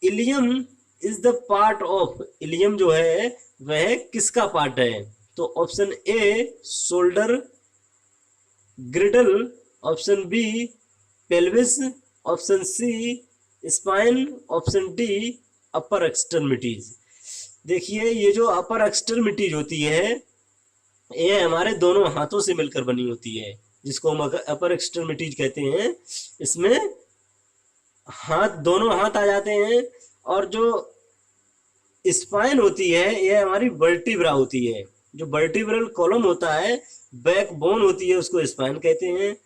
Ilium is the part of, ileum जो है वह किसका पार्ट है? तो option A shoulder girdle, option B pelvis, option C spine, option D upper extremities. देखिए ये जो अपर एक्सट्रीमिटीज होती है ये हमारे दोनों हाथों से मिलकर बनी होती है, जिसको हम अपर एक्सट्रीमिटीज कहते हैं। इसमें हाथ, दोनों हाथ आ जाते हैं। और जो स्पाइन होती है ये हमारी वर्टिब्रा होती है। जो वर्टिब्रल कॉलम होता है, बैक बोन होती है, उसको स्पाइन कहते हैं।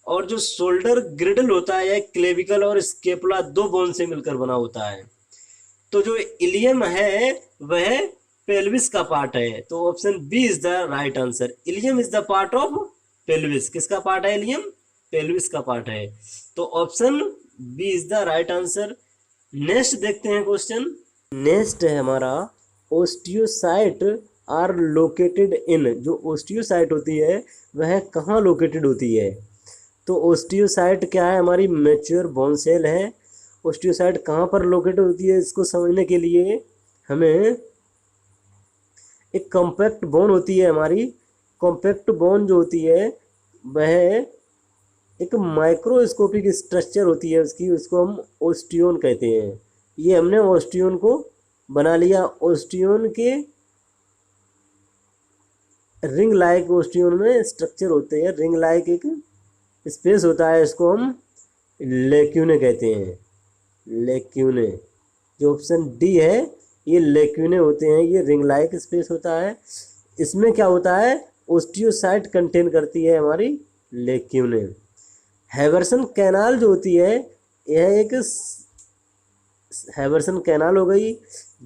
और जो शोल्डर ग्रिडल होता है यह क्लेविकल और स्केपुला दो बोन से मिलकर बना होता है। तो जो इलियम है वह पेल्विस का पार्ट है। तो option B is the right answer. Ileum is the part of pelvis. किसका पार्ट है इलियम? पेल्विस का पार्ट है। तो option B is the right answer. Next देखते हैं क्वेश्चन। नेक्स्ट है हमारा ओस्टियोसाइट आर लोकेटेड इन। जो ओस्टियोसाइट होती है वह कहाँ लोकेटेड होती है? तो ओस्टियोसाइट क्या है? हमारी मैच्योर बोन सेल है। ओस्टियोसाइट कहाँ पर लोकेटेड होती है इसको समझने के लिए हमें एक कॉम्पैक्ट बोन होती है हमारी। कॉम्पैक्ट बोन जो होती है वह एक माइक्रोस्कोपिक स्ट्रक्चर होती है उसकी, उसको हम ओस्टियोन कहते हैं। ये हमने ओस्टियोन को बना लिया। ओस्टियोन के रिंग लाइक ओस्टियोन में स्ट्रक्चर होते हैं, रिंग लाइक एक स्पेस होता है, इसको हम लेक्यूने कहते हैं। लेक्यूने, जो ऑप्शन डी है ये लेक्यूने होते हैं, ये रिंग लाइक स्पेस होता है। इसमें क्या होता है? ओस्टियोसाइट कंटेन करती है हमारी लेक्यूने। हैवर्सन कैनाल जो होती है यह एक हैवर्सन कैनाल हो गई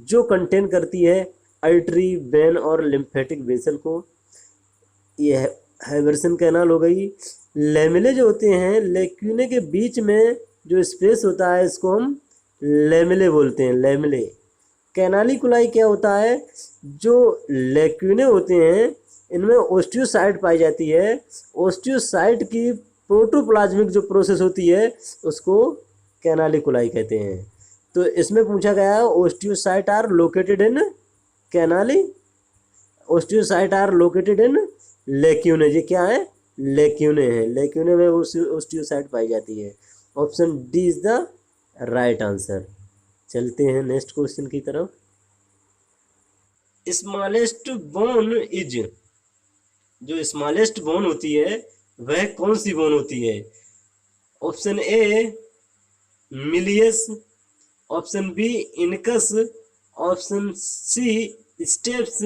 जो कंटेन करती है अर्टरी, वेन और लिम्फेटिक वेसल को। यह हैवर्सन कैनाल हो गई। लेमिले जो होते हैं, लेक्यूने के बीच में जो स्पेस होता है इसको हम लेमिले बोलते हैं, लेमिले। कैनालिकुलाई क्या होता है? जो लेक्यूने होते हैं इनमें ओस्टियोसाइट पाई जाती है। ओस्टियोसाइट की प्रोटोप्लाज्मिक जो प्रोसेस होती है उसको कैनालिकुलाई कहते हैं। तो इसमें पूछा गया है osteocyte are located in canali, osteocyte are located in lacunae. ये क्या है? लेक्यूने है। लेक्यूने में ओस्टियोसाइट पाई जाती है। Option D is the right answer. चलते हैं नेक्स्ट क्वेश्चन की तरफ। स्मॉलेस्ट बोन इज, जो स्मॉलेस्ट बोन होती है वह कौन सी बोन होती है? Option A malleus, option B incus, option C stapes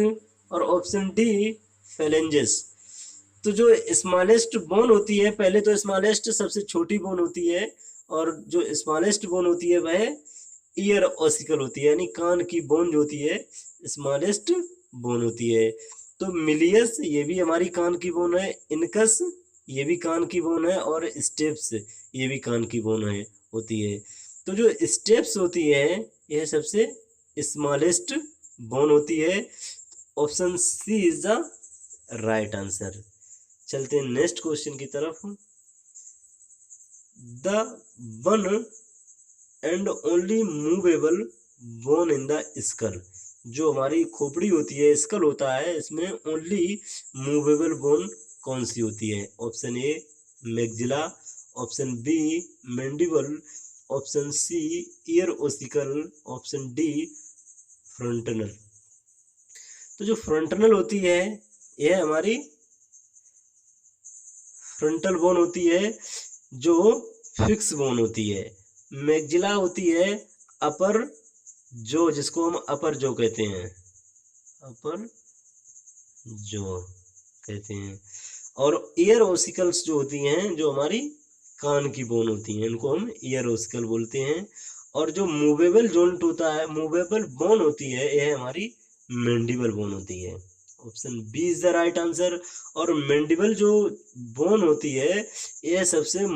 और ऑप्शन डी फेलेंजेस। तो जो स्मॉलेस्ट बोन होती है, पहले तो स्मॉलेस्ट सबसे छोटी बोन होती है, और जो स्मॉलेस्ट बोन होती है वह ईयर ऑसिकल होती है, यानी कान की बोन जो होती है स्मॉलेस्ट बोन होती है। तो मिलियस ये भी हमारी कान की बोन है, इनकस ये भी कान की बोन है, और स्टेप्स ये भी कान की बोन है होती है। तो जो स्टेप्स होती है यह सबसे स्मॉलेस्ट बोन होती है। Option C is the right answer. चलते हैं नेक्स्ट क्वेश्चन की तरफ। The one and only movable bone in the skull. जो हमारी खोपड़ी होती है, स्कल होता है, इसमें ओनली मूवेबल बोन कौन सी होती है? Option A maxilla, option B mandible, option C ear ossicle, option D frontal. तो जो फ्रंटनल होती है यह हमारी फ्रंटल बोन होती है जो फिक्स बोन होती है। मैक्सिला होती है अपर जो, जिसको हम अपर जो कहते हैं, अपर जो कहते हैं। और ईयर ओसिकल्स जो होती हैं जो हमारी कान की बोन होती हैं, इनको हम ईयर ओसिकल बोलते हैं। और जो मूवेबल जॉइंट होता है, मूवेबल बोन होती है, यह हमारी मैंडिबल बोन होती है। Option B is the right answer. और मैंडिबल जो बोन होती है यह सबसे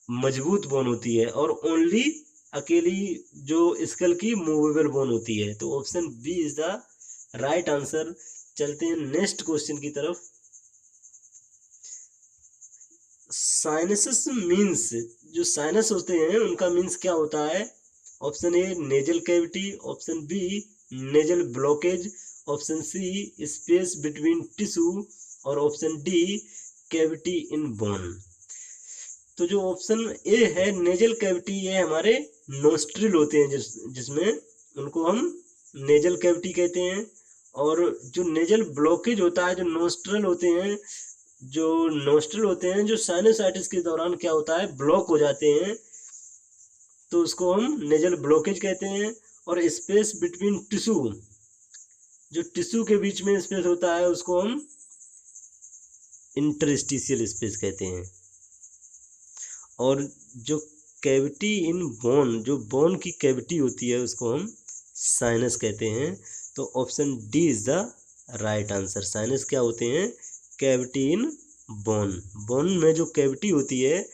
मजबूत बोन होती है, और ओनली अकेली जो स्कल की मूवेबल बोन होती है। तो option B is the right answer. चलते हैं नेक्स्ट क्वेश्चन की तरफ। साइनसस मीन्स, जो साइनस होते हैं उनका मीन्स क्या होता है? Option A nasal cavity, option B nasal blockage, option C space between tissue और option D cavity in bone. तो जो ऑप्शन ए है नेजल कैविटी, ये हमारे नोस्ट्रिल होते हैं जिसमें उनको हम नेजल कैविटी कहते हैं। और जो नेजल ब्लॉकेज होता है, जो नोस्ट्रल होते हैं, जो साइनसाइटिस के दौरान क्या होता है, ब्लॉक हो जाते हैं, तो उसको हम नेजल ब्लॉकेज कहते हैं। और स्पेस बिटवीन टिश्यू, जो टिश्यू के बीच में स्पेस होता है, उसको हम इंटरस्टिशियल स्पेस कहते हैं। और जो कैविटी इन बोन, जो बोन की कैविटी होती है, उसको हम साइनस कहते हैं। तो option D is the right answer. Sinus क्या होते हैं? Cavity in bone. बोन में जो कैविटी होती है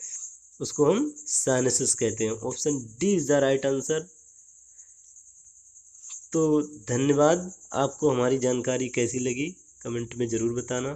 उसको हम साइनसेस कहते हैं। Option D is the right answer. तो धन्यवाद। आपको हमारी जानकारी कैसी लगी कमेंट में ज़रूर बताना।